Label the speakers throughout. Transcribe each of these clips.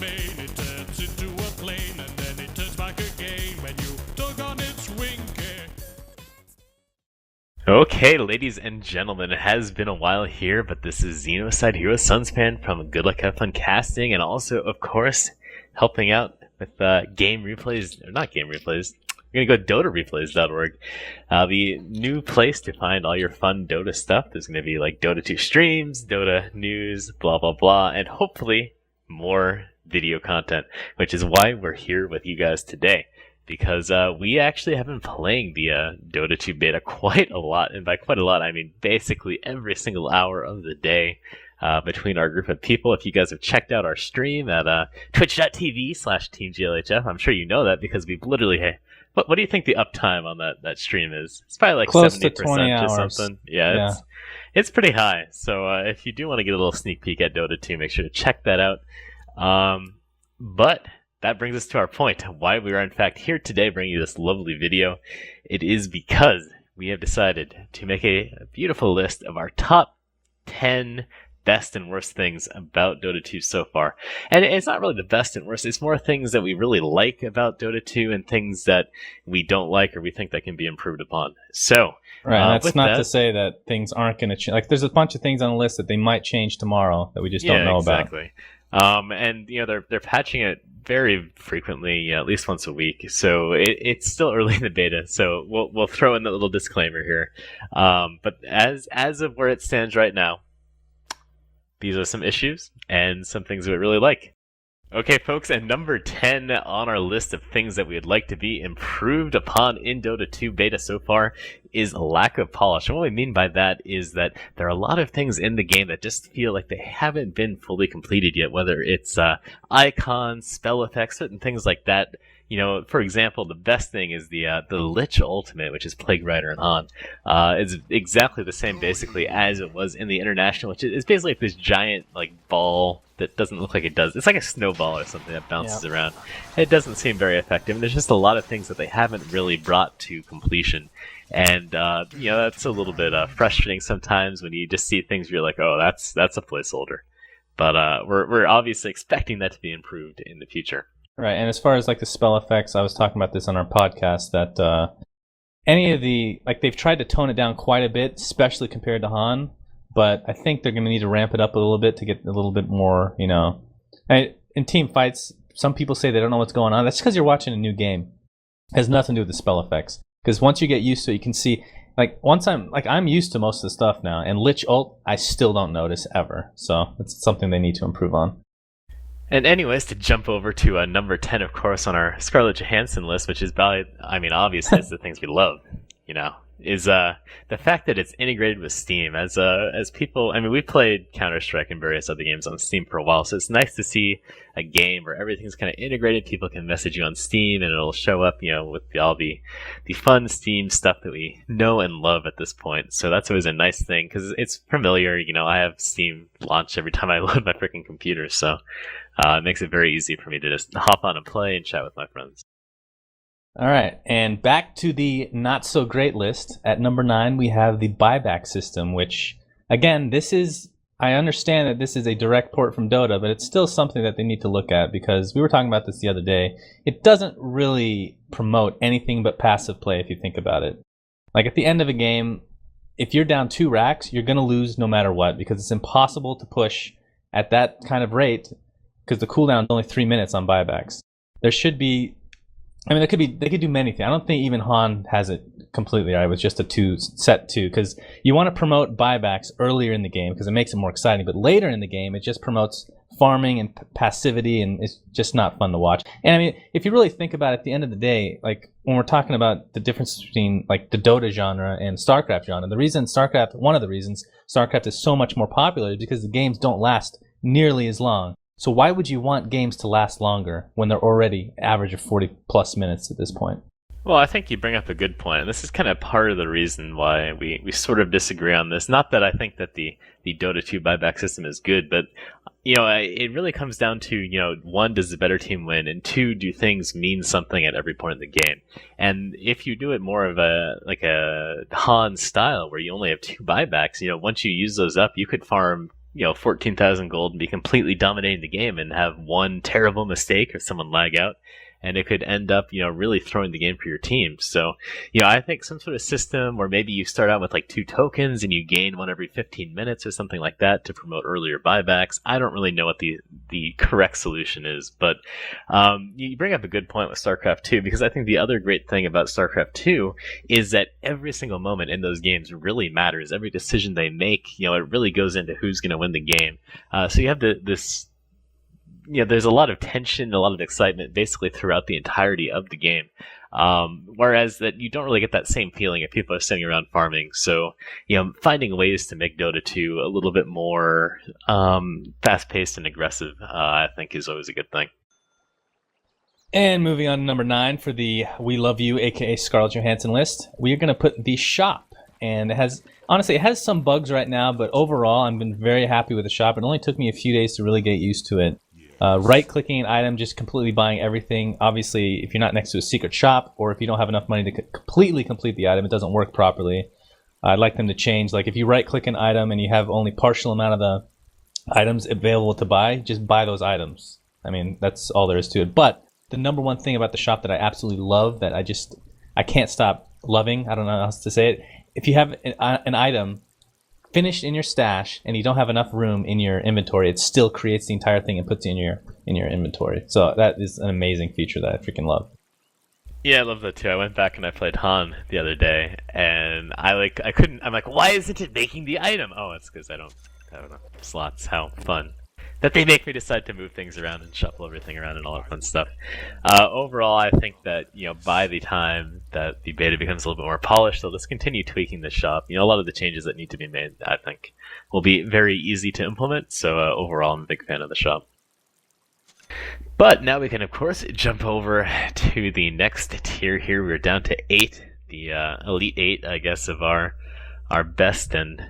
Speaker 1: main, it turns into a plane, and then it turns back again when you tug on its wing.
Speaker 2: Okay, ladies and gentlemen, it has been a while here, but this is Xenocide and SUNSfan from Good Luck Have Fun Casting, and also, of course, helping out with game replays, or not game replays. You're going to go DotaReplays.org, the new place to find all your fun Dota stuff. There's going to be like Dota 2 streams, Dota news, blah, blah, blah, and hopefully more video content, which is why we're here with you guys today. Because we actually have been playing the Dota 2 beta quite a lot, and by quite a lot, I mean basically every single hour of the day between our group of people. If you guys have checked out our stream at twitch.tv/TeamGLHF, I'm sure you know that because we've literally... What do you think the uptime on that stream is? It's probably like
Speaker 3: close
Speaker 2: 70%
Speaker 3: to 20
Speaker 2: or
Speaker 3: hours.
Speaker 2: something. Yeah, it's pretty high. So if you do want to get a little sneak peek at Dota 2, make sure to check that out. But that brings us to our point, why we are in fact here today bringing you this lovely video. It is because we have decided to make a beautiful list of our top 10 best and worst things about Dota 2 so far. And it's not really the best and worst, it's more things that we really like about Dota 2 and things that we don't like or we think that can be improved upon. So,
Speaker 3: right, that's not to say that things aren't going to change. Like, there's a bunch of things on the list that they might change tomorrow that we just don't know about.
Speaker 2: And they're patching it very frequently, at least once a week. So it's still early in the beta. So we'll throw in that little disclaimer here. But as of where it stands right now, these are some issues and some things we really like. Okay, folks, and number 10 on our list of things that we would like to be improved upon in Dota 2 beta so far is lack of polish. And what we mean by that is that there are a lot of things in the game that just feel like they haven't been fully completed yet, whether it's icons, spell effects, certain things like that. You know, for example, the best thing is the Lich ultimate, which is Plague Rider and Han. It's exactly the same, basically, as it was in the International, which is basically like this giant like ball that doesn't look like it does. It's like a snowball or something that bounces around. It doesn't seem very effective, and there's just a lot of things that they haven't really brought to completion. And that's a little bit frustrating sometimes when you just see things where you're like, oh, that's a placeholder. But we're obviously expecting that to be improved in the future.
Speaker 3: Right, and as far as like the spell effects, I was talking about this on our podcast that any of the they've tried to tone it down quite a bit, especially compared to Han. But I think they're going to need to ramp it up a little bit to get a little bit more, in team fights, some people say they don't know what's going on. That's because you're watching a new game. It has nothing to do with the spell effects. Because once you get used to it, you can see, I'm used to most of the stuff now, and Lich ult, I still don't notice ever. So it's something they need to improve on.
Speaker 2: And anyways, to jump over to number 10, of course, on our Scarlett Johansson list, which is obviously it's the things we love, is the fact that it's integrated with Steam. As people, we've played Counter-Strike and various other games on Steam for a while, so it's nice to see a game where everything's kind of integrated. People can message you on Steam, and it'll show up, with all the fun Steam stuff that we know and love at this point. So that's always a nice thing, because it's familiar. I have Steam launched every time I load my freaking computer, so it makes it very easy for me to just hop on and play and chat with my friends.
Speaker 3: All right, and back to the not-so-great list. At number 9, we have the buyback system, which, again, I understand that this is a direct port from Dota, but it's still something that they need to look at, because we were talking about this the other day. It doesn't really promote anything but passive play, if you think about it. Like, at the end of a game, if you're down 2 racks, you're going to lose no matter what, because it's impossible to push at that kind of rate, because the cooldown is only 3 minutes on buybacks. There should be... they could do many things. I don't think even Han has it completely right with just a set 2, because you want to promote buybacks earlier in the game because it makes it more exciting, but later in the game it just promotes farming and passivity, and it's just not fun to watch. And if you really think about it, at the end of the day, like when we're talking about the difference between like the Dota genre and StarCraft genre, one of the reasons StarCraft is so much more popular is because the games don't last nearly as long. So why would you want games to last longer when they're already average of 40 plus minutes at this point?
Speaker 2: Well, I think you bring up a good point, and this is kind of part of the reason why we sort of disagree on this. Not that I think that the Dota 2 buyback system is good, but it really comes down to, 1, does the better team win, and 2, do things mean something at every point in the game? And if you do it more of a Han style where you only have 2 buybacks, once you use those up, you could farm 14,000 gold and be completely dominating the game and have one terrible mistake or someone lag out, and it could end up, really throwing the game for your team. So, I think some sort of system where maybe you start out with like 2 tokens and you gain one every 15 minutes or something like that to promote earlier buybacks. I don't really know what the correct solution is, but you bring up a good point with StarCraft 2, because I think the other great thing about StarCraft 2 is that every single moment in those games really matters. Every decision they make, it really goes into who's going to win the game. So you have this there's a lot of tension, a lot of excitement basically throughout the entirety of the game. Whereas that you don't really get that same feeling if people are sitting around farming. So, finding ways to make Dota 2 a little bit more fast-paced and aggressive, I think is always a good thing.
Speaker 3: And moving on to number 9 for the We Love You, aka Scarlett Johansson list, we are going to put the shop. And it has some bugs right now, but overall I've been very happy with the shop. It only took me a few days to really get used to it. Right-clicking an item, just completely buying everything. Obviously, if you're not next to a secret shop, or if you don't have enough money to completely complete the item, it doesn't work properly. I'd like them to change. Like if you right-click an item and you have only partial amount of the items available to buy, just buy those items. I mean, that's all there is to it. But the number one thing about the shop that I absolutely love, that I can't stop loving, I don't know how else to say it, if you have an item finished in your stash and you don't have enough room in your inventory, it still creates the entire thing and puts it in your inventory. So that is an amazing feature that I freaking love.
Speaker 2: Yeah, I love that too. I went back and I played Han the other day, and I'm like, why isn't it making the item? Oh, it's because I don't have enough slots. How fun that they make me decide to move things around and shuffle everything around and all that fun stuff. Overall, I think that, by the time that the beta becomes a little bit more polished, they'll just continue tweaking the shop. A lot of the changes that need to be made, I think, will be very easy to implement. So overall, I'm a big fan of the shop. But now we can, of course, jump over to the next tier here. We're down to 8, the Elite 8, I guess, of our best and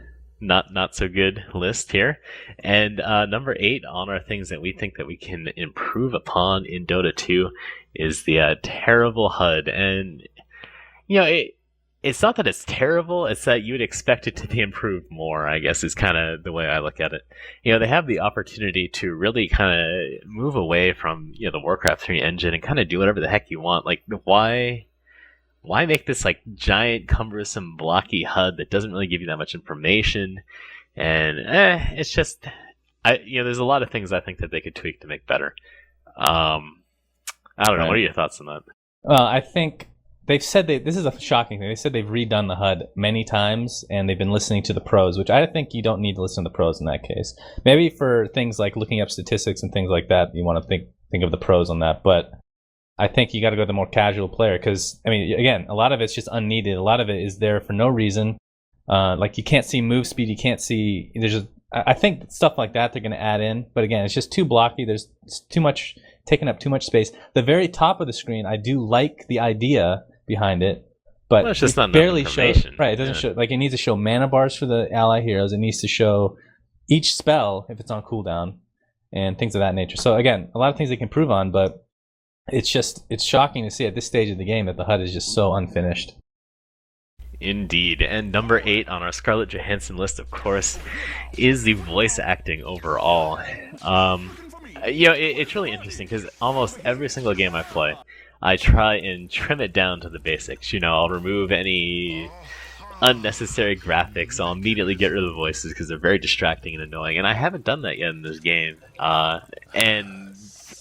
Speaker 2: not so good list here. And number 8 on our things that we think that we can improve upon in Dota 2 is the terrible HUD. And it's not that it's terrible, it's that you would expect it to be improved more, I guess, is kind of the way I look at it. They have the opportunity to really kind of move away from the Warcraft 3 engine and kind of do whatever the heck you want. Like, why make this like giant, cumbersome, blocky HUD that doesn't really give you that much information? And it's just, there's a lot of things I think that they could tweak to make better. I don't know. What are your thoughts on that?
Speaker 3: Well, I think they've said this is a shocking thing. They said they've redone the HUD many times, and they've been listening to the pros, which I think you don't need to listen to the pros in that case. Maybe for things like looking up statistics and things like that, you want to think of the pros on that. But I think you got to go to the more casual player, because, I mean, again, a lot of it's just unneeded. A lot of it is there for no reason. Like, you can't see move speed. You can't see. I think stuff like that they're going to add in. But again, it's just too blocky. There's too much, taking up too much space. The very top of the screen, I do like the idea behind it, but
Speaker 2: it's just
Speaker 3: it barely shows. Right, it doesn't show. Like, it needs to show mana bars for the ally heroes. It needs to show each spell if it's on cooldown and things of that nature. So again, a lot of things they can improve on, but it's shocking to see at this stage of the game that the HUD is just so unfinished.
Speaker 2: Indeed. And number 8 on our Scarlett Johansson list, of course, is the voice acting overall. It's really interesting because almost every single game I play, I try and trim it down to the basics. I'll remove any unnecessary graphics. I'll immediately get rid of the voices because they're very distracting and annoying. And I haven't done that yet in this game. And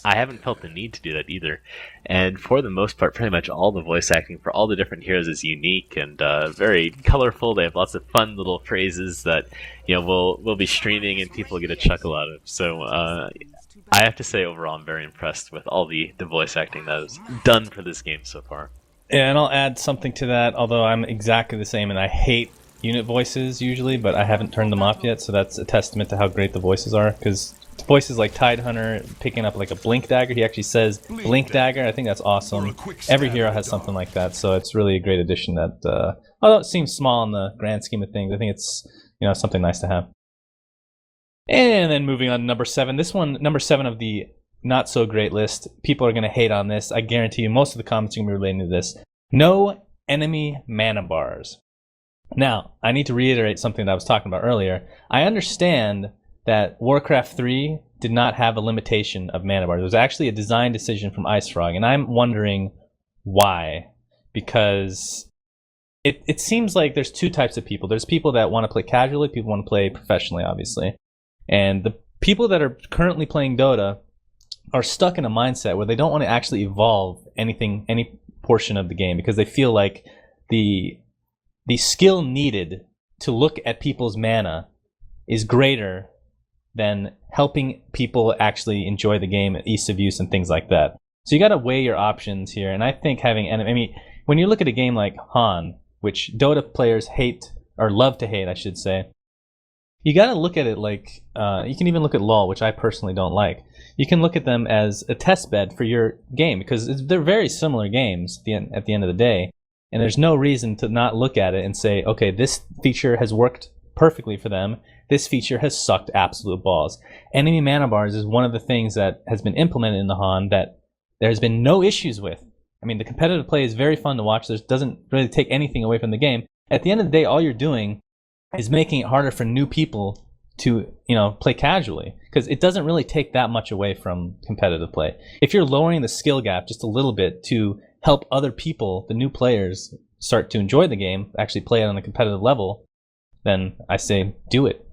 Speaker 2: I haven't felt the need to do that either. And for the most part, pretty much all the voice acting for all the different heroes is unique and very colorful. They have lots of fun little phrases that we'll be streaming and people get a chuckle out of. So I have to say, overall, I'm very impressed with all the voice acting that is done for this game so far.
Speaker 3: Yeah, and I'll add something to that, although I'm exactly the same, and I hate unit voices usually, but I haven't turned them off yet, so that's a testament to how great the voices are, because voices like Tidehunter picking up like a blink dagger, he actually says blink dagger. I think that's awesome. Every hero has something like that, so it's really a great addition that, although it seems small in the grand scheme of things, I think it's something nice to have. And then moving on to number 7. This one, number 7 of the not so great list. People are going to hate on this. I guarantee you most of the comments are going to be relating to this. No enemy mana bars. Now, I need to reiterate something that I was talking about earlier. I understand that Warcraft 3 did not have a limitation of mana bars. It was actually a design decision from IceFrog, and I'm wondering why. Because it seems like there's two types of people. There's people that want to play casually, people want to play professionally, obviously. And the people that are currently playing Dota are stuck in a mindset where they don't want to actually evolve any portion of the game, because they feel like the skill needed to look at people's mana is greater than helping people actually enjoy the game, ease of use, and things like that. So you got to weigh your options here, and I think when you look at a game like Han, which Dota players hate, or love to hate, I should say, you got to look at it like, you can even look at LoL, which I personally don't like. You can look at them as a test bed for your game, because they're very similar games at the end of the day, and there's no reason to not look at it and say, okay, this feature has worked perfectly for them, this feature has sucked absolute balls. Enemy mana bars is one of the things that has been implemented in the Han that there's been no issues with. I mean, the competitive play is very fun to watch. It doesn't really take anything away from the game. At the end of the day, all you're doing is making it harder for new people to, play casually, because it doesn't really take that much away from competitive play. If you're lowering the skill gap just a little bit to help other people, the new players, start to enjoy the game, actually play it on a competitive level, then I say do it.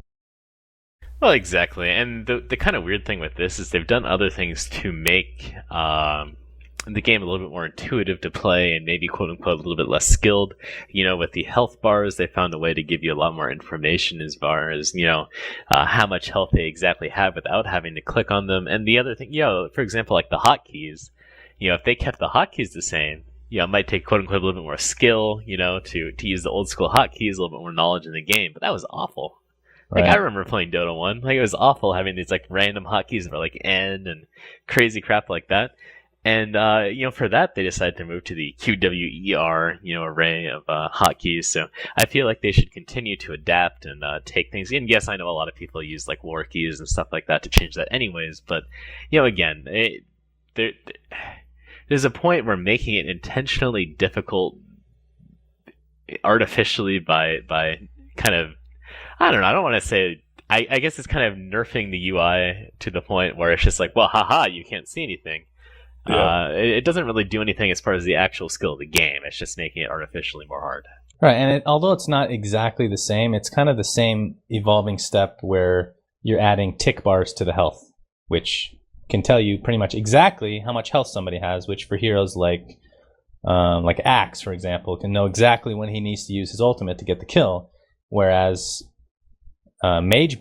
Speaker 2: Well, exactly. And the kind of weird thing with this is they've done other things to make the game a little bit more intuitive to play and maybe quote-unquote a little bit less skilled. With the health bars, they found a way to give you a lot more information as far as, how much health they exactly have without having to click on them. And the other thing, for example, like the hotkeys, if they kept the hotkeys the same, it might take quote-unquote a little bit more skill, to use the old-school hotkeys, a little bit more knowledge in the game. But that was awful. Like, right. I remember playing Dota 1. Like, it was awful having these, random hotkeys that were, N and crazy crap like that. And, for that, they decided to move to the QWER, array of hotkeys. So I feel like they should continue to adapt and take things. And yes, I know a lot of people use, war keys and stuff like that to change that anyways. But, again, there's a point where making it intentionally difficult artificially by kind of, I don't know, I don't want to say, I guess it's kind of nerfing the UI to the point where it's just like, well, haha, you can't see anything. Yeah. It doesn't really do anything as far as the actual skill of the game. It's just making it artificially more hard.
Speaker 3: Right, and although it's not exactly the same, it's kind of the same evolving step where you're adding tick bars to the health, which can tell you pretty much exactly how much health somebody has, which for heroes like Axe, for example, can know exactly when he needs to use his ultimate to get the kill, whereas Anti-Mage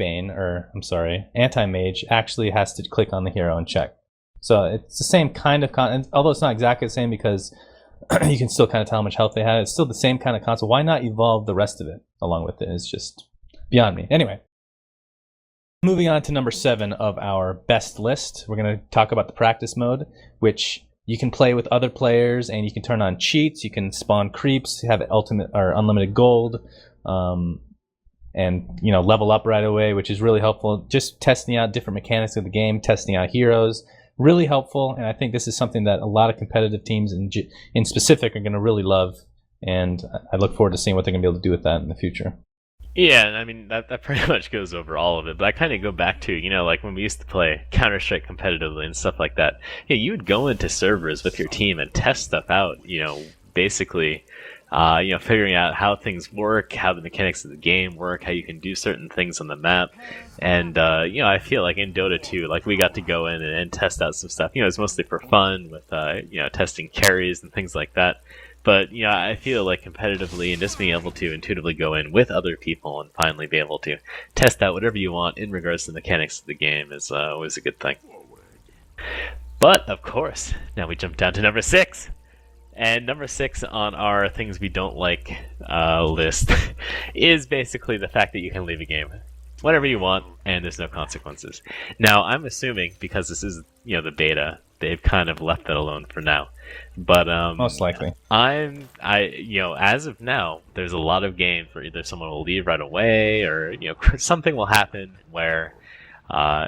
Speaker 3: actually has to click on the hero and check. So it's the same kind of although it's not exactly the same because you can still kind of tell how much health they have. It's still the same kind of concept. Why not evolve the rest of it along with it? It's just beyond me. Anyway, moving on to number 7 of our best list, we're going to talk about the practice mode, which you can play with other players and you can turn on cheats. You can spawn creeps, have ultimate or unlimited gold, and level up right away, which is really helpful. Just testing out different mechanics of the game, testing out heroes. Really helpful, and I think this is something that a lot of competitive teams in specific are going to really love, and I look forward to seeing what they're going to be able to do with that in the future.
Speaker 2: Yeah, I mean, that pretty much goes over all of it, but I kind of go back to, when we used to play Counter-Strike competitively and stuff like that, you would go into servers with your team and test stuff out, basically, figuring out how things work, how the mechanics of the game work, how you can do certain things on the map. And, I feel like in Dota 2, we got to go in and test out some stuff. It's mostly for fun with, testing carries and things like that. But, I feel like competitively and just being able to intuitively go in with other people and finally be able to test out whatever you want in regards to the mechanics of the game is always a good thing. But, of course, now we jump down to number 6. And number 6 on our things we don't like list is basically the fact that you can leave a game whenever you want and there's no consequences. Now, I'm assuming because this is, the beta, they've kind of left that alone for now. But
Speaker 3: most likely.
Speaker 2: As of now, there's a lot of games where either someone will leave right away or, something will happen where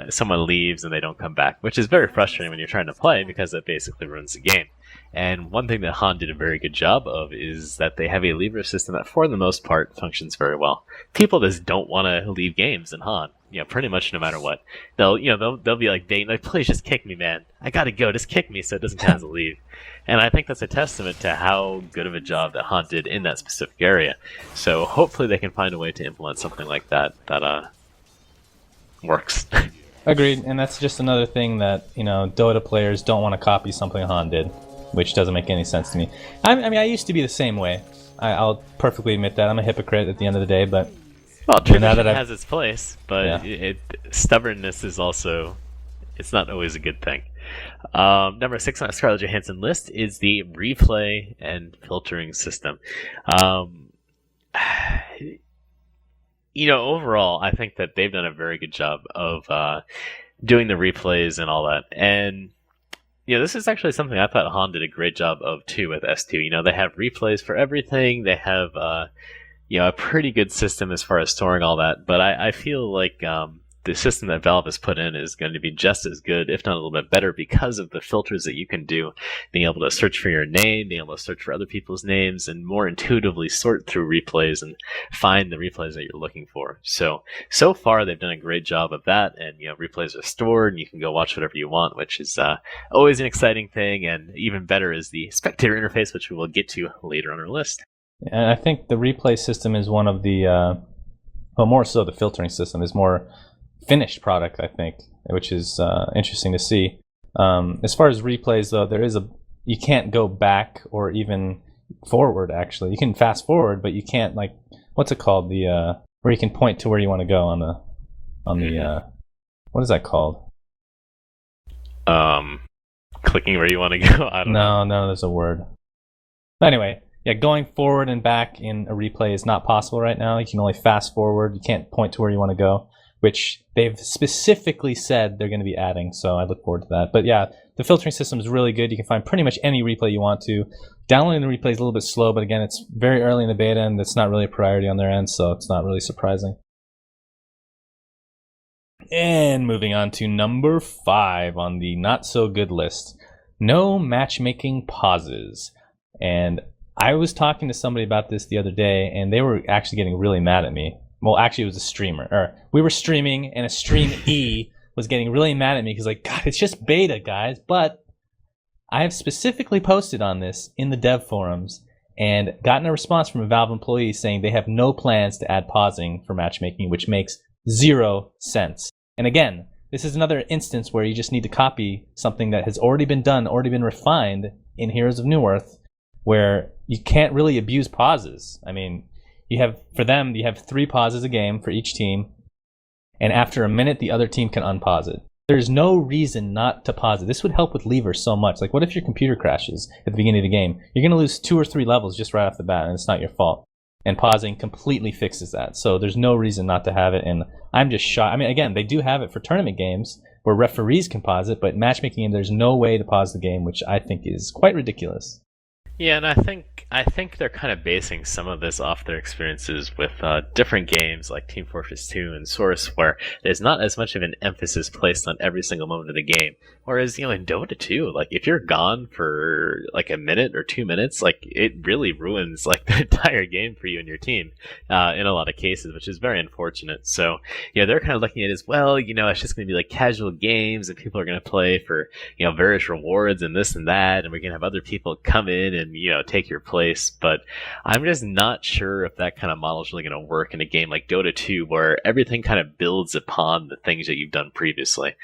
Speaker 2: someone leaves and they don't come back, which is very frustrating when you're trying to play because it basically ruins the game. And one thing that Han did a very good job of is that they have a leaver system that, for the most part, functions very well. People just don't want to leave games in Han. pretty much no matter what. They'll be like, please just kick me, man. I gotta go, just kick me so it doesn't count as a leave. And I think that's a testament to how good of a job that Han did in that specific area. So hopefully they can find a way to implement something like that works.
Speaker 3: Agreed, and that's just another thing that Dota players don't want to copy something Han did, which doesn't make any sense to me. I used to be the same way. I'll perfectly admit that. I'm a hypocrite at the end of the day, but
Speaker 2: tradition has its place, but stubbornness is also, it's not always a good thing. Number 6 on our Scarlett Johansson list is the replay and filtering system. Overall, I think that they've done a very good job of doing the replays and all that. And this is actually something I thought Han did a great job of too with S2. They have replays for everything. They have a pretty good system as far as storing all that. But I feel like the system that Valve has put in is going to be just as good, if not a little bit better, because of the filters that you can do, being able to search for your name, being able to search for other people's names, and more intuitively sort through replays and find the replays that you're looking for. So far they've done a great job of that, and replays are stored, and you can go watch whatever you want, which is always an exciting thing. And even better is the spectator interface, which we will get to later on our list.
Speaker 3: And I think the replay system is one of the, more so the filtering system is more finished product, I think, which is interesting to see. As far as replays, though, you can't go back or even forward. Actually, you can fast forward, but you can't, like, what's it called? The where you can point to where you want to go on the what is that called?
Speaker 2: Clicking where you want to go. I don't know.
Speaker 3: No, there's a word. But anyway, going forward and back in a replay is not possible right now. You can only fast forward. You can't point to where you want to go, which they've specifically said they're going to be adding, so I look forward to that. But yeah, the filtering system is really good. You can find pretty much any replay you want to. Downloading the replay is a little bit slow, but again, it's very early in the beta, and it's not really a priority on their end, so it's not really surprising. And moving on to number 5 on the not-so-good list. No matchmaking pauses. And I was talking to somebody about this the other day, and they were actually getting really mad at me. Well, actually, it was a streamer. Or we were streaming, and a streamee was getting really mad at me because, like, God, it's just beta, guys. But I have specifically posted on this in the dev forums and gotten a response from a Valve employee saying they have no plans to add pausing for matchmaking, which makes 0 sense. And again, this is another instance where you just need to copy something that has already been done, already been refined in Heroes of Newerth, where you can't really abuse pauses. I mean, you have 3 pauses a game for each team, and after a minute, the other team can unpause it. There's no reason not to pause it. This would help with levers so much. Like, what if your computer crashes at the beginning of the game? You're going to lose 2 or 3 levels just right off the bat, and it's not your fault. And pausing completely fixes that. So there's no reason not to have it, and I'm just shocked. I mean, again, they do have it for tournament games where referees can pause it, but matchmaking, there's no way to pause the game, which I think is quite ridiculous.
Speaker 2: Yeah, and I think they're kind of basing some of this off their experiences with different games like Team Fortress 2 and Source, where there's not as much of an emphasis placed on every single moment of the game. Whereas, in Dota 2, like, if you're gone for like a minute or 2 minutes, like, it really ruins like the entire game for you and your team in a lot of cases, which is very unfortunate. So, they're kind of looking at it as, well, it's just going to be like casual games and people are going to play for, various rewards and this and that, and we're going to have other people come in and take your place. But I'm just not sure if that kind of model is really going to work in a game like Dota 2, where everything kind of builds upon the things that you've done previously.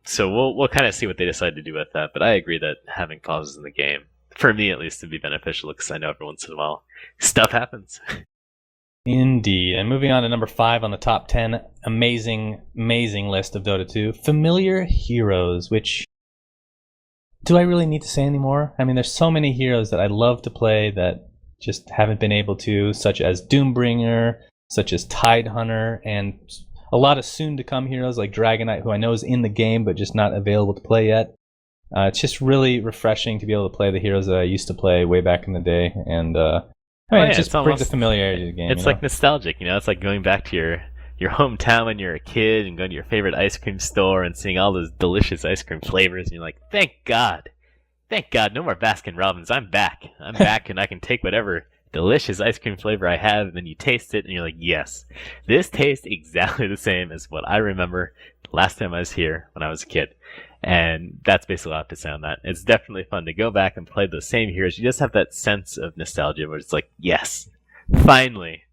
Speaker 2: So we'll kind of see what they decide to do with that. But I agree that having pauses in the game, for me at least, would be beneficial, because I know every once in a while stuff happens.
Speaker 3: Indeed. And moving on to number 5 on the top 10 amazing list of Dota 2, familiar heroes, which, do I really need to say anymore? I mean, there's so many heroes that I love to play that just haven't been able to, such as Doombringer, such as Tidehunter, and a lot of soon-to-come heroes like Dragonite, who I know is in the game but just not available to play yet. It's just really refreshing to be able to play the heroes that I used to play way back in the day, and it just brings a familiarity to the game.
Speaker 2: It's like nostalgic, it's like going back to your hometown when you're a kid and going to your favorite ice cream store and seeing all those delicious ice cream flavors, and you're like, thank God, no more Baskin Robbins. I'm back, and I can take whatever delicious ice cream flavor I have, and then you taste it and you're like, yes, this tastes exactly the same as what I remember last time I was here when I was a kid. And that's basically all I have to say on that. It's definitely fun to go back and play those same heroes. You just have that sense of nostalgia where it's like, yes, finally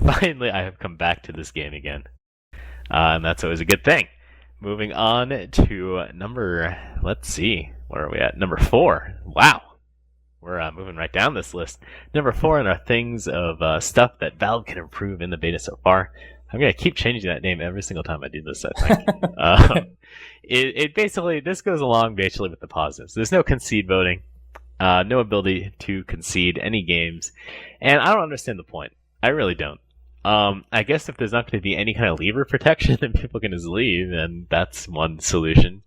Speaker 2: I have come back to this game again. And that's always a good thing. Moving on to let's see, where are we at? Number 4. Wow. We're moving right down this list. Number 4 in our things of stuff that Valve can improve in the beta so far. I'm going to keep changing that name every single time I do this, I think. It basically, this goes along basically with the positives. There's no concede voting, no ability to concede any games, and I don't understand the point. I really don't. I guess if there's not going to be any kind of lever protection, then people can just leave, and that's one solution.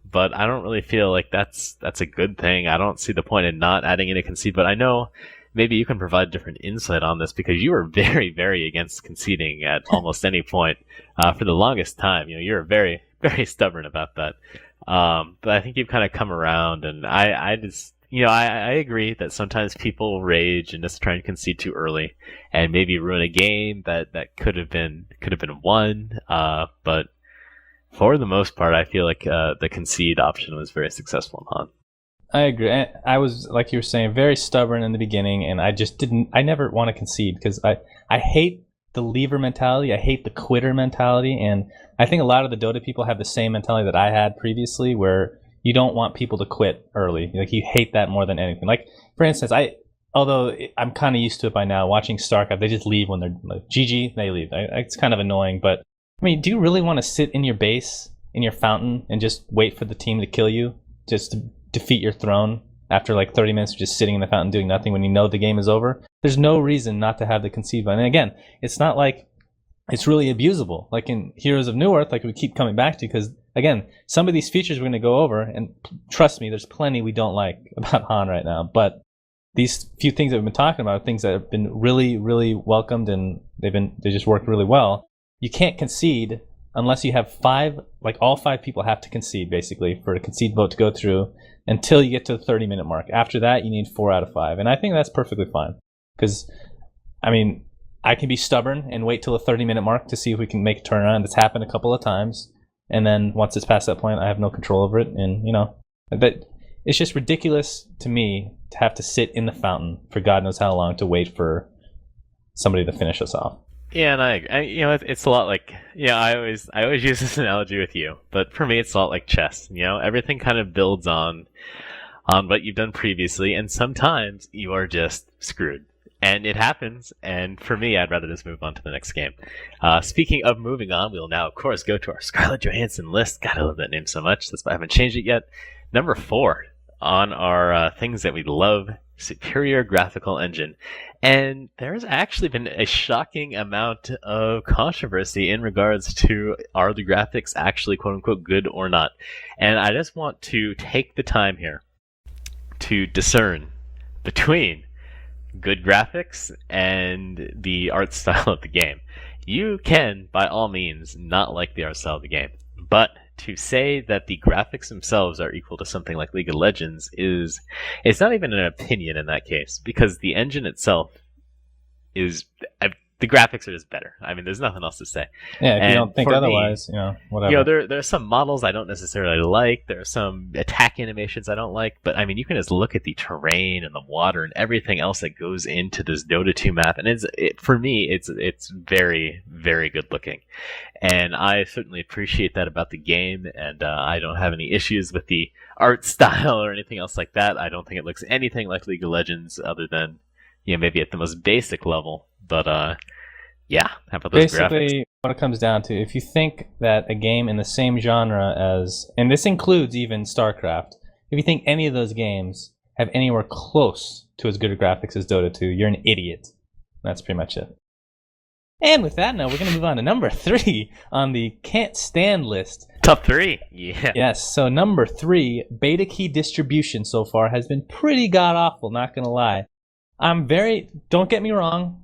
Speaker 2: But I don't really feel like that's a good thing. I don't see the point in not adding in a concede, but I know maybe you can provide different insight on this because you were very, very against conceding at almost any point for the longest time. You were very, very stubborn about that. But I think you've kind of come around, and I just, I agree that sometimes people rage and just try and concede too early and maybe ruin a game that could have been won. But for the most part, I feel like the concede option was very successful in Han.
Speaker 3: I agree. I was, like you were saying, very stubborn in the beginning, and I never want to concede because I hate the lever mentality. I hate the quitter mentality, and I think a lot of the Dota people have the same mentality that I had previously, where you don't want people to quit early. Like, you hate that more than anything. Like, for instance, although I'm kind of used to it by now, watching StarCraft, they just leave when they're like, GG, they leave. It's kind of annoying, but I mean, do you really want to sit in your base, in your fountain, and just wait for the team to kill you, just to defeat your throne after like 30 minutes of just sitting in the fountain doing nothing when you know the game is over? There's no reason not to have the concede button. And again, it's not like it's really abusable. Like in Heroes of Newerth, like we keep coming back to, because again, some of these features we're going to go over, and trust me, there's plenty we don't like about Han right now, but these few things that we've been talking about are things that have been really, really welcomed, and they just work really well. You can't concede unless you have 5, like all 5 people have to concede basically for a concede vote to go through until you get to the 30-minute mark. After that, you need 4 out of 5. And I think that's perfectly fine. Because, I mean, I can be stubborn and wait till the 30-minute mark to see if we can make a turnaround. That's happened a couple of times. And then once it's past that point, I have no control over it. And, that it's just ridiculous to me to have to sit in the fountain for God knows how long to wait for somebody to finish us off.
Speaker 2: Yeah, and it's a lot like, I always use this analogy with you, but for me, it's a lot like chess. Everything kind of builds on what you've done previously, and sometimes you are just screwed, and it happens. And for me, I'd rather just move on to the next game. Speaking of moving on, we'll now, of course, go to our Scarlett Johansson list. God, I love that name so much. That's why I haven't changed it yet. Number 4 on our things that we love. Superior graphical engine. And there's actually been a shocking amount of controversy in regards to, are the graphics actually quote-unquote good or not? And I just want to take the time here to discern between good graphics and the art style of the game. You can, by all means, not like the art style of the game, but to say that the graphics themselves are equal to something like League of Legends it's not even an opinion in that case, because the engine itself is, the graphics are just better. I mean, there's nothing else to say.
Speaker 3: Yeah, if you don't think otherwise, whatever.
Speaker 2: There are some models I don't necessarily like. There are some attack animations I don't like. But I mean, you can just look at the terrain and the water and everything else that goes into this Dota 2 map, and for me, it's very, very good looking. And I certainly appreciate that about the game, and I don't have any issues with the art style or anything else like that. I don't think it looks anything like League of Legends, other than maybe at the most basic level. But yeah, how about those graphics?
Speaker 3: Basically, what it comes down to, if you think that a game in the same genre as, and this includes even StarCraft, if you think any of those games have anywhere close to as good a graphics as Dota 2, you're an idiot. That's pretty much it. And with that, now we're going to move on to number 3 on the can't stand list.
Speaker 2: Top 3, yeah.
Speaker 3: Yes, so number 3, beta key distribution so far has been pretty god-awful, not going to lie. Don't get me wrong,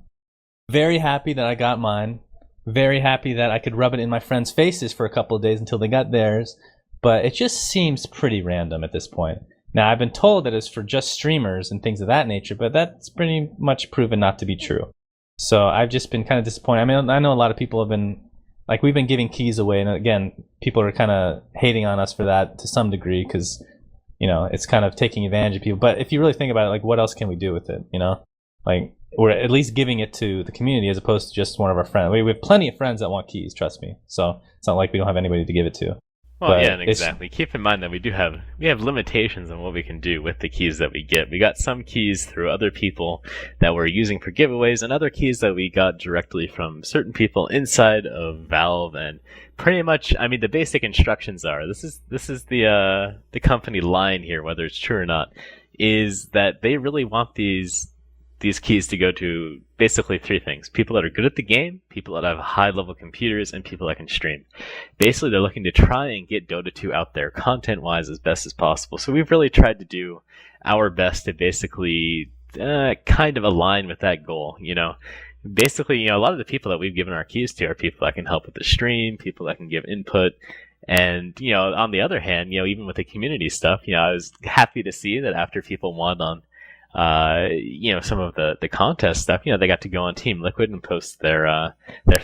Speaker 3: very happy that I got mine. Very happy that I could rub it in my friends' faces for a couple of days until they got theirs. But it just seems pretty random at this point. Now, I've been told that it's for just streamers and things of that nature, but that's pretty much proven not to be true. So I've just been kind of disappointed. I mean, I know a lot of people have been, like, we've been giving keys away, and again, people are kind of hating on us for that to some degree because, you know, it's kind of taking advantage of people. But if you really think about it, like, what else can we do with it, you know? Like, we're at least giving it to the community as opposed to just one of our friends. We have plenty of friends that want keys, trust me. So it's not like we don't have anybody to give it to.
Speaker 2: Well, yeah, and exactly. Keep in mind that we have limitations on what we can do with the keys that we get. We got some keys through other people that we're using for giveaways, and other keys that we got directly from certain people inside of Valve. And pretty much, I mean, the basic instructions are this is the company line here, whether it's true or not, is that they really want these keys to go to basically three things: people that are good at the game, people that have high-level computers, and people that can stream. Basically, they're looking to try and get Dota 2 out there content-wise as best as possible. So we've really tried to do our best to basically kind of align with that goal, you know. Basically, you know, a lot of the people that we've given our keys to are people that can help with the stream, people that can give input. And, you know, on the other hand, you know, even with the community stuff, you know, I was happy to see that after people won on you know, some of the contest stuff, you know, they got to go on Team Liquid and post their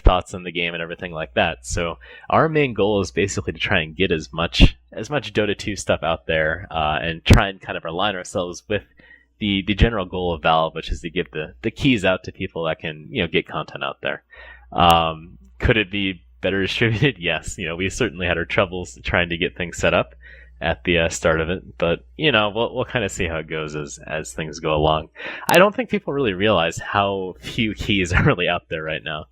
Speaker 2: thoughts on the game and everything like that. So our main goal is basically to try and get as much Dota 2 stuff out there, and try and kind of align ourselves with the general goal of Valve, which is to give the keys out to people that can, you know, get content out there. Could it be better distributed? Yes. You know, we certainly had our troubles trying to get things set up at the start of it, but you know, we'll kind of see how it goes as things go along. I don't think people really realize how few keys are really out there right now.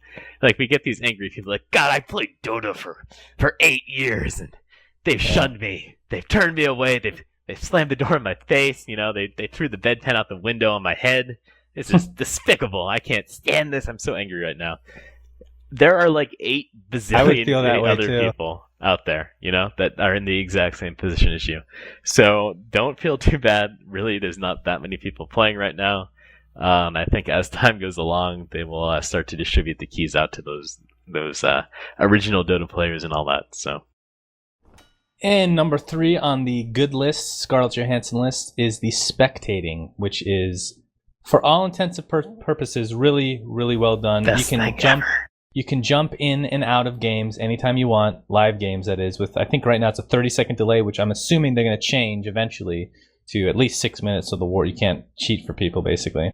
Speaker 2: Like, we get these angry people like, God, I played Dota for 8 years and they've shunned me, they've turned me away, they've slammed the door in my face, you know, they threw the bedpan out the window on my head. This is despicable. I can't stand this. I'm so angry right now. There are like 8 bazillion other people out there, you know, that are in the exact same position as you. So don't feel too bad. Really, there's not that many people playing right now. I think as time goes along, they will start to distribute the keys out to those original Dota players and all that. So.
Speaker 3: And number 3 on the good list, Scarlett Johansson list, is the Spectating, which is, for all intents and purposes, really, really well done.
Speaker 2: Best thing ever.
Speaker 3: You can jump in and out of games anytime you want, live games that is, with, I think right now it's a 30-second delay, which I'm assuming they're going to change eventually to at least 6 minutes of the war. You can't cheat for people, basically.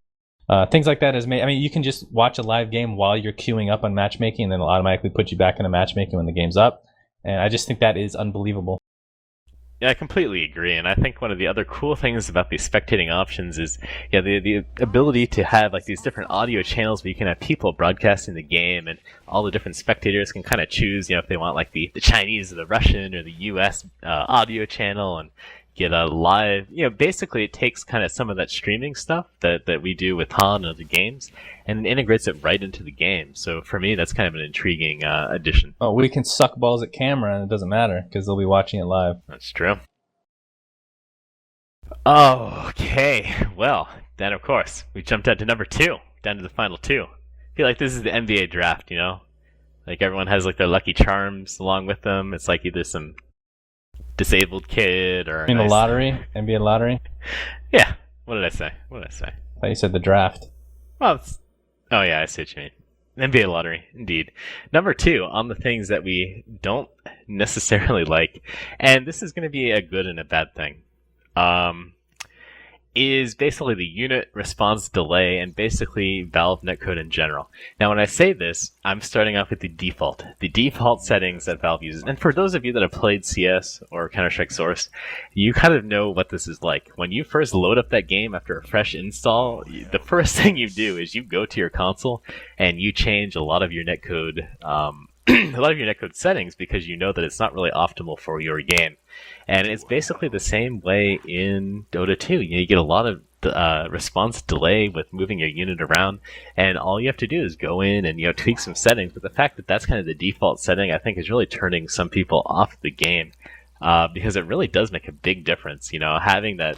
Speaker 3: Things like that is made. I mean, you can just watch a live game while you're queuing up on matchmaking, and then it'll automatically put you back into matchmaking when the game's up. And I just think that is unbelievable.
Speaker 2: Yeah, I completely agree, and I think one of the other cool things about these spectating options is, yeah, the ability to have like these different audio channels where you can have people broadcasting the game, and all the different spectators can kind of choose, you know, if they want like the Chinese or the Russian or the U.S. Audio channel, and get a live, you know, basically it takes kind of some of that streaming stuff that we do with Han and other games, and integrates it right into the game. So for me, that's kind of an intriguing addition.
Speaker 3: Oh, we can suck balls at camera and it doesn't matter because they'll be watching it live.
Speaker 2: That's true. Oh, okay. Well, then of course, we jumped out to number 2, down to the final 2. I feel like this is the NBA draft, you know? Like, everyone has like their lucky charms along with them. It's like either some disabled kid or
Speaker 3: in the lottery, NBA lottery.
Speaker 2: Yeah. What did I say?
Speaker 3: I thought you said the draft.
Speaker 2: Well, oh yeah, I see what you mean. NBA lottery, indeed. Number 2 on the things that we don't necessarily like, and this is going to be a good and a bad thing, is basically the unit response delay and basically Valve Netcode in general. Now, when I say this, I'm starting off with the default settings that Valve uses. And for those of you that have played CS or Counter-Strike Source, you kind of know what this is like. When you first load up that game after a fresh install, the first thing you do is you go to your console and you change a lot of your netcode settings because you know that it's not really optimal for your game. And it's basically the same way in Dota 2. You get a lot of response delay with moving your unit around, and all you have to do is go in and, you know, tweak some settings. But the fact that that's kind of the default setting, I think, is really turning some people off the game, because it really does make a big difference. You know, having that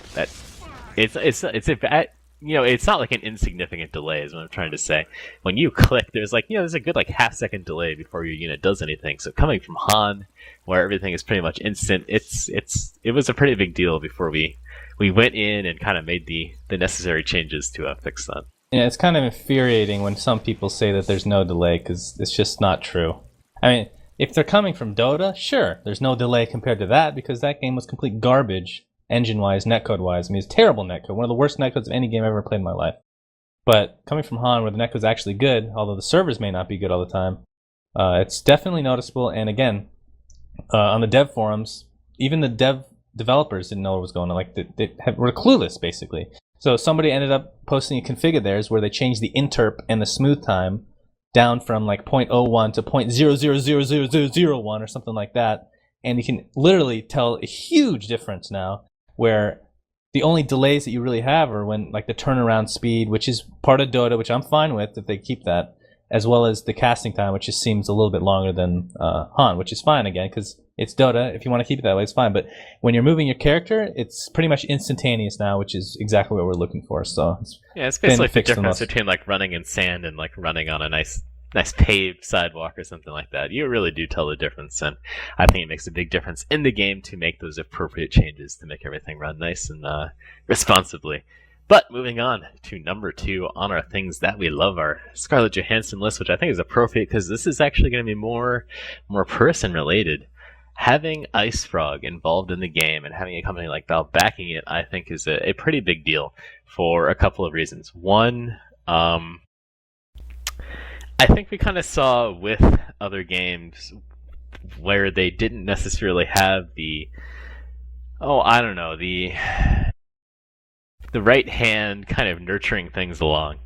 Speaker 2: it's not like an insignificant delay is what I'm trying to say. When you click, there's a good like half-second delay before your unit does anything. So coming from Han, where everything is pretty much instant, it was a pretty big deal before we we went in and kind of made the necessary changes to fix that.
Speaker 3: Yeah, it's kind of infuriating when some people say that there's no delay, because it's just not true. I mean, if they're coming from Dota, sure, there's no delay compared to that, because that game was complete garbage, engine-wise, netcode-wise. I mean, it's terrible netcode, one of the worst netcodes of any game I've ever played in my life. But coming from Han, where the netcode's actually good, although the servers may not be good all the time, it's definitely noticeable. And again, on the dev forums, even the developers didn't know what was going on. Like, they were clueless, basically. So somebody ended up posting a config of theirs where they changed the interp and the smooth time down from like 0.01 to 0.000001 or something like that. And you can literally tell a huge difference now, where the only delays that you really have are when, like, the turnaround speed, which is part of Dota, which I'm fine with if they keep that, as well as the casting time, which just seems a little bit longer than Han, which is fine again, because it's Dota. If you want to keep it that way, it's fine. But when you're moving your character, it's pretty much instantaneous now, which is exactly what we're looking for. So
Speaker 2: it's basically the difference between like running in sand and like running on a nice paved sidewalk or something like that. You really do tell the difference, and I think it makes a big difference in the game to make those appropriate changes to make everything run nice and responsibly. But moving on to number 2 on our things that we love, our Scarlett Johansson list, which I think is appropriate because this is actually going to be more person related. Having Ice Frog involved in the game and having a company like Valve backing it, I think is a pretty big deal for a couple of reasons. One, I think we kind of saw with other games where they didn't necessarily have the right hand kind of nurturing things along.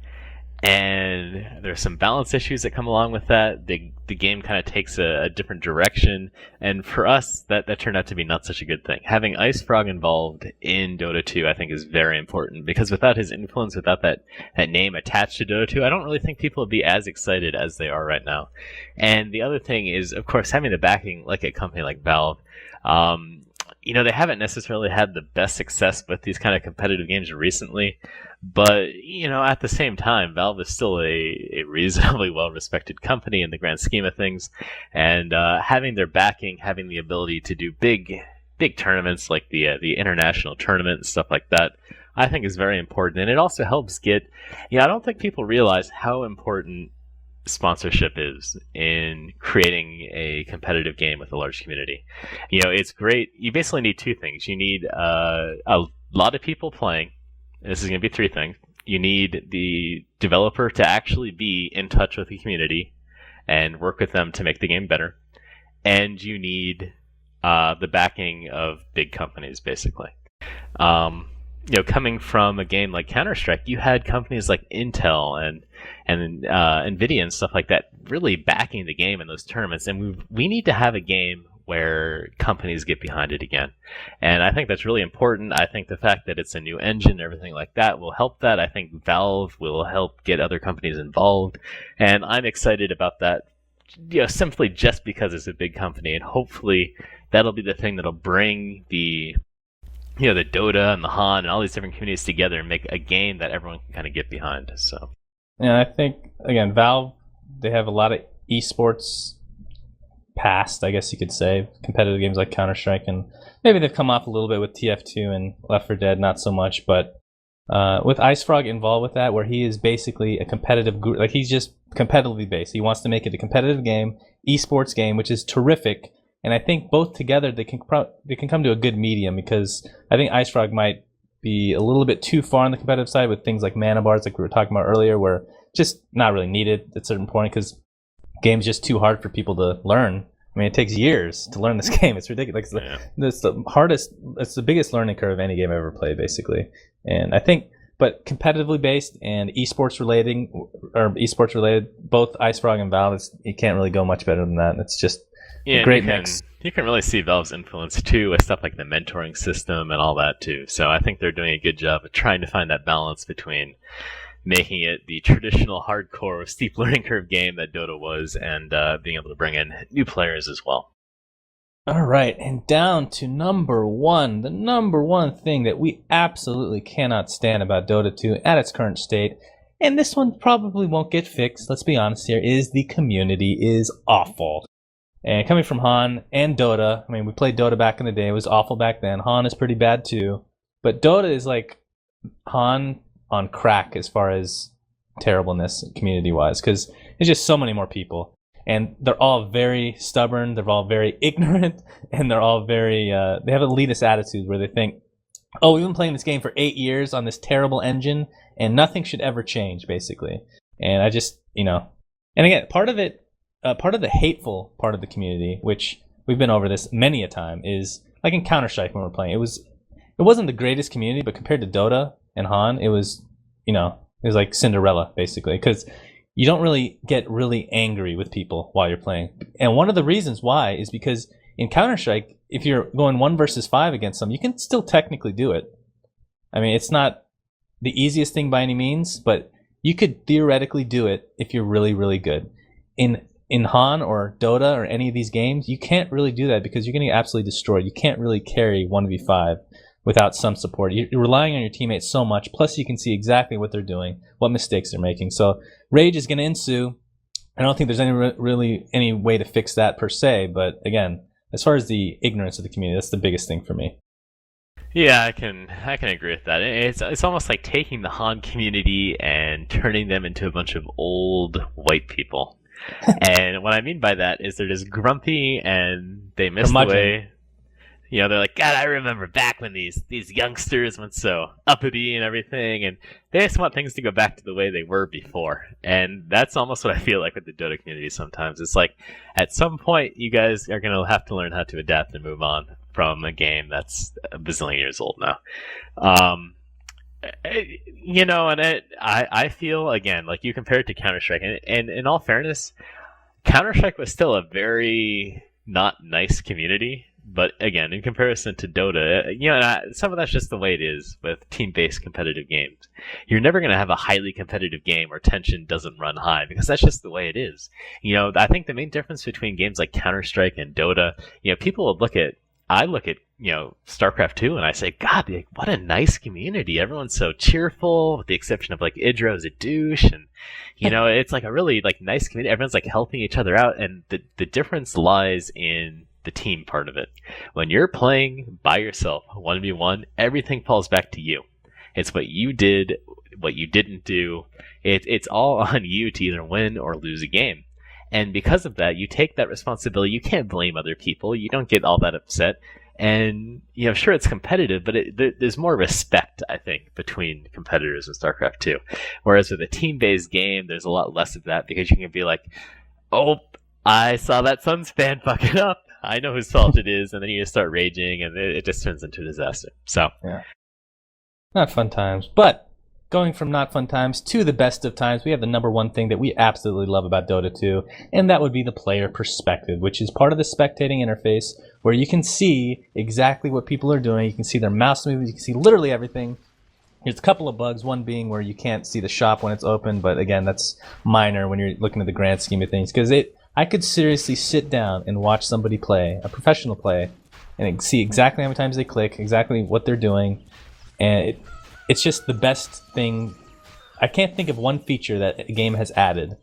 Speaker 2: And there's some balance issues that come along with that. The game kind of takes a different direction, and for us, that turned out to be not such a good thing. Having Ice Frog involved in Dota 2, I think, is very important, because without his influence, without that name attached to Dota 2, I don't really think people would be as excited as they are right now. And the other thing is, of course, having the backing like a company like Valve. They haven't necessarily had the best success with these kind of competitive games recently, but, at the same time, Valve is still a reasonably well-respected company in the grand scheme of things, and having their backing, having the ability to do big tournaments like the international tournament and stuff like that, I think is very important. And it also helps get, I don't think people realize how important sponsorship is in creating a competitive game with a large community. It's great. You basically need 2 things. You need a lot of people playing. This is going to be 3 things. You need the developer to actually be in touch with the community and work with them to make the game better. And you need the backing of big companies, basically. Coming from a game like Counter-Strike, you had companies like Intel and NVIDIA and stuff like that really backing the game in those tournaments. And we need to have a game where companies get behind it again. And I think that's really important. I think the fact that it's a new engine and everything like that will help that. I think Valve will help get other companies involved. And I'm excited about that, simply just because it's a big company. And hopefully that'll be the thing that'll bring the Dota and the Han and all these different communities together and make a game that everyone can kind of get behind. So,
Speaker 3: yeah, I think, again, Valve, they have a lot of esports past, I guess you could say, competitive games like Counter-Strike, and maybe they've come off a little bit with TF2 and Left 4 Dead, not so much, but with Ice Frog involved with that, where he is basically a competitive guru, like he's just competitively based. He wants to make it a competitive game, esports game, which is terrific. And I think both together they can come to a good medium, because I think Ice Frog might be a little bit too far on the competitive side with things like mana bars, like we were talking about earlier, where just not really needed at a certain point, because game's just too hard for people to learn. I mean, it takes years to learn this game. It's ridiculous. It's the hardest. It's the biggest learning curve of any game I've ever played, basically. And I think, but competitively based and esports related, both Ice Frog and Valve, you can't really go much better than that. It's just a great mix.
Speaker 2: You can really see Valve's influence too with stuff like the mentoring system and all that too. So I think they're doing a good job of trying to find that balance between making it the traditional hardcore steep learning curve game that Dota was, and being able to bring in new players as well.
Speaker 3: All right, and down to number 1, the number 1 thing that we absolutely cannot stand about Dota 2 at its current state, and this one probably won't get fixed, let's be honest here, is the community is awful. And coming from Han and Dota, I mean, we played Dota back in the day, it was awful back then. Han is pretty bad too. But Dota is like Han on crack as far as terribleness community-wise, because there's just so many more people. And they're all very stubborn, they're all very ignorant, and they're all very, they have an elitist attitude where they think, oh, we've been playing this game for 8 years on this terrible engine, and nothing should ever change, basically. And I just, and again, part of the hateful part of the community, which we've been over this many a time, is like in Counter-Strike when we're playing. It wasn't the greatest community, but compared to Dota and Han, it was like Cinderella, basically, because you don't really get really angry with people while you're playing. And one of the reasons why is because in Counter-Strike, if you're going 1 versus 5 against them, you can still technically do it. I mean, it's not the easiest thing by any means, but you could theoretically do it if you're really, really good. In Han or Dota or any of these games, you can't really do that because you're getting absolutely destroyed. You can't really carry 1v5 without some support. You're relying on your teammates so much, plus you can see exactly what they're doing, what mistakes they're making. So rage is going to ensue. I don't think there's any way to fix that per se, but again, as far as the ignorance of the community, that's the biggest thing for me.
Speaker 2: Yeah, I can agree with that. It's almost like taking the Han community and turning them into a bunch of old white people. And what I mean by that is they're just grumpy and they miss the way. They're like, God, I remember back when these youngsters went so uppity and everything, and they just want things to go back to the way they were before. And that's almost what I feel like with the Dota community sometimes. It's like, at some point, you guys are going to have to learn how to adapt and move on from a game that's a bazillion years old now. I feel, again, like you compare it to Counter-Strike, and in all fairness, Counter-Strike was still a very not nice community. But again, in comparison to Dota, some of that's just the way it is with team-based competitive games. You're never going to have a highly competitive game where tension doesn't run high because that's just the way it is. I think the main difference between games like Counter-Strike and Dota, people would look at StarCraft 2 and I say, God, what a nice community. Everyone's so cheerful, with the exception of like Idro's a douche, and it's like a really like nice community. Everyone's like helping each other out, and the difference lies in the team part of it. When you're playing by yourself, 1v1, everything falls back to you. It's what you did, what you didn't do. It's all on you to either win or lose a game. And because of that, you take that responsibility. You can't blame other people. You don't get all that upset. And, sure, it's competitive, but there's more respect, I think, between competitors in StarCraft 2. Whereas with a team-based game, there's a lot less of that because you can be like, oh, I saw that SUNSfan fuck it up. I know whose fault it is, and then you just start raging, and it just turns into a disaster. So,
Speaker 3: yeah, not fun times. But going from not fun times to the best of times, we have the number one thing that we absolutely love about Dota 2, and that would be the player perspective, which is part of the spectating interface, where you can see exactly what people are doing. You can see their mouse movements. You can see literally everything. There's a couple of bugs, one being where you can't see the shop when it's open, but again, that's minor when you're looking at the grand scheme of things, because I could seriously sit down and watch somebody play, a professional play, and see exactly how many times they click, exactly what they're doing, and it's just the best thing. I can't think of one feature that a game has added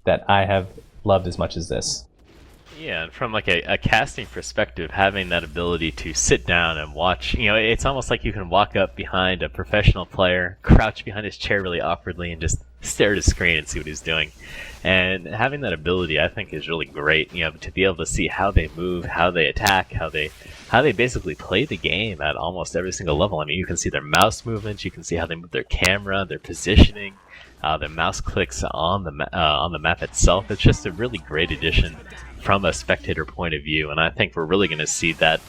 Speaker 3: that I have loved as much as this.
Speaker 2: Yeah, and from like a casting perspective, having that ability to sit down and watch, it's almost like you can walk up behind a professional player, crouch behind his chair really awkwardly, and just stare at his screen and see what he's doing. And having that ability, I think, is really great. To be able to see how they move, how they attack, how they basically play the game at almost every single level. I mean, you can see their mouse movements, you can see how they move their camera, their positioning, their mouse clicks on the map itself. It's just a really great addition from a spectator point of view, and I think we're really going to see that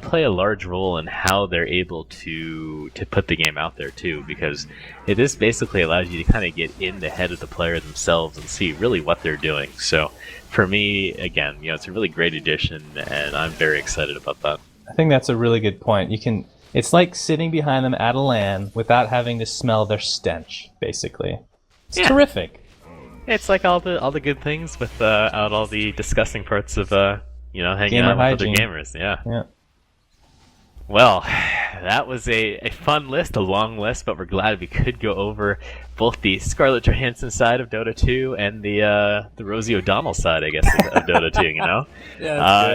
Speaker 2: play a large role in how they're able to put the game out there too, because it just basically allows you to kind of get in the head of the player themselves and see really what they're doing. So for me, again, it's a really great addition, and I'm very excited about that.
Speaker 3: I think that's a really good point. It's like sitting behind them at a LAN without having to smell their stench, basically. It's terrific.
Speaker 2: It's like all the good things without all the disgusting parts of hanging out with other gamers. Yeah. Well, that was a fun list, a long list, but we're glad we could go over both the Scarlett Johansson side of Dota 2 and the Rosie O'Donnell side, I guess, of Dota 2. You know,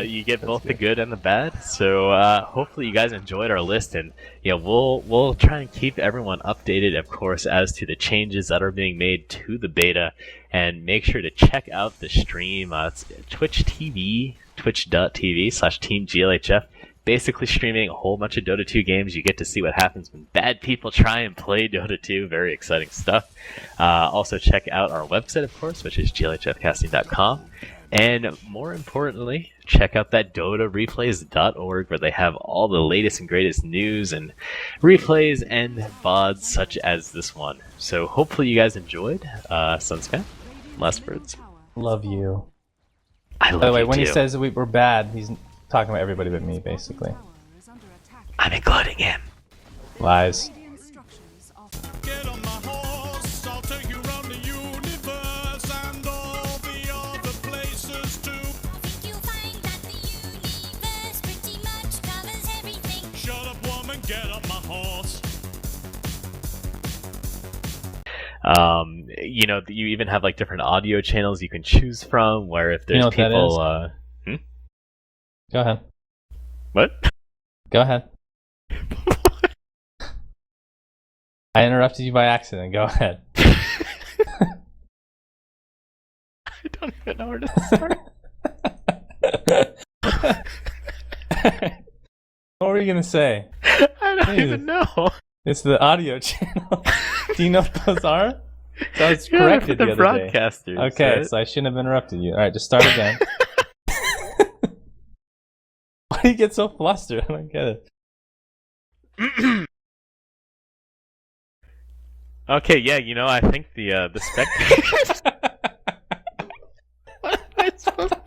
Speaker 2: you get both the good and the bad. So hopefully you guys enjoyed our list, and we'll try and keep everyone updated, of course, as to the changes that are being made to the beta. And make sure to check out the stream. It's twitch.tv/TeamGLHF. Basically streaming a whole bunch of Dota 2 games. You get to see what happens when bad people try and play Dota 2. Very exciting stuff. Also check out our website, of course, which is glhfcasting.com. And more importantly, check out that DotaReplays.org, where they have all the latest and greatest news and replays and VODs such as this one. So hopefully you guys enjoyed. SUNSfan, last words.
Speaker 3: Love you.
Speaker 2: I love you.
Speaker 3: By the way, when
Speaker 2: too.
Speaker 3: he says we're bad, he's talking about everybody but me, basically.
Speaker 2: I'm including him.
Speaker 3: Lies.
Speaker 1: Get on my horse, I'll take you around the universe and all the other places too.
Speaker 4: You'll find that the universe pretty much covers everything.
Speaker 1: Shut up, woman, get on my horse.
Speaker 2: You even have like different audio channels you can choose from, where if there's
Speaker 3: You know what that
Speaker 2: people
Speaker 3: Go ahead.
Speaker 2: What?
Speaker 3: Go ahead. I interrupted you by accident. Go ahead.
Speaker 2: I don't even know where to start.
Speaker 3: What were you gonna say?
Speaker 2: I don't even know.
Speaker 3: It's the audio channel. Do you know what those are? That was
Speaker 2: Yeah,
Speaker 3: corrected
Speaker 2: for
Speaker 3: the
Speaker 2: the
Speaker 3: other day.
Speaker 2: broadcasters.
Speaker 3: Okay,
Speaker 2: right?
Speaker 3: so I shouldn't have interrupted you. All right, just start again. Why do you get so flustered? I don't get it.
Speaker 2: Okay, yeah, I think the spectators. What am I supposed to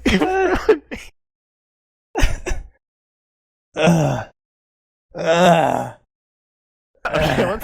Speaker 2: do? Okay,